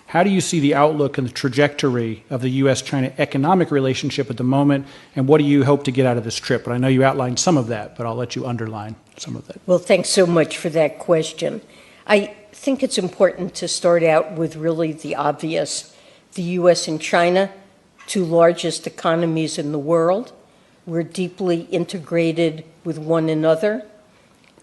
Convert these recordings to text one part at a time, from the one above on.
How do you see the outlook and the trajectory of the U.S.-China economic relationship at the moment, and what do you hope to get out of this trip? And I know you outlined some of that, but I'll let you underline some of that. Well, thanks so much for that question. I think it's important to start out with really the obvious. The U.S. and China, two largest economies in the world. We're deeply integrated with one another.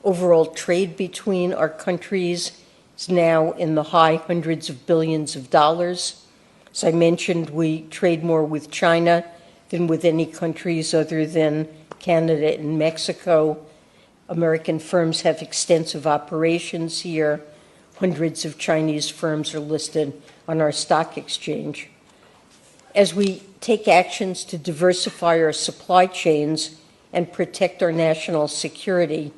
Overall trade between our countries is now in the high hundreds of billions of dollars. As I mentioned, we trade more with China than with any countries other than Canada and Mexico. American firms have extensive operations here. Hundreds of Chinese firms are listed on our stock exchange. As we take actions to diversify our supply chains and protect our national security,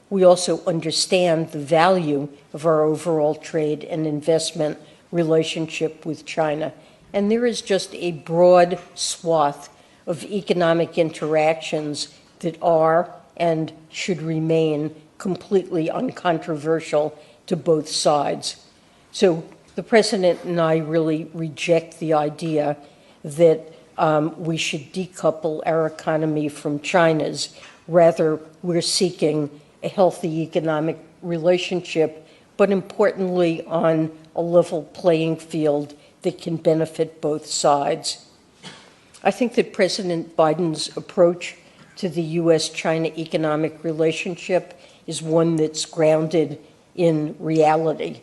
we also understand the value of our overall trade and investment relationship with China. And there is just a broad swath of economic interactions that are and should remain completely uncontroversial to both sides. So the President and I really reject the idea that we should decouple our economy from China's. Rather, we're seeking a healthy economic relationship, but importantly on a level playing field that can benefit both sides. I think that President Biden's approach to the U.S.-China economic relationship is one that's grounded in reality.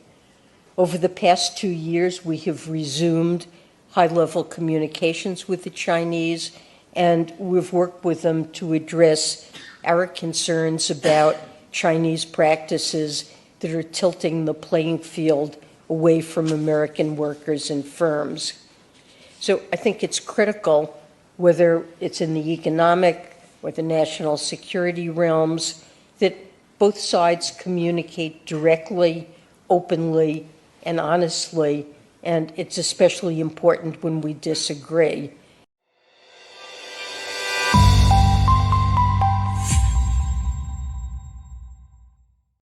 Over the past 2 years, we have resumed high-level communications with the Chinese, and we've worked with them to address our concerns about Chinese practices that are tilting the playing field away from American workers and firms. So I think it's critical, whether it's in the economic or the national security realms, that both sides communicate directly, openly, and honestly, and it's especially important when we disagree.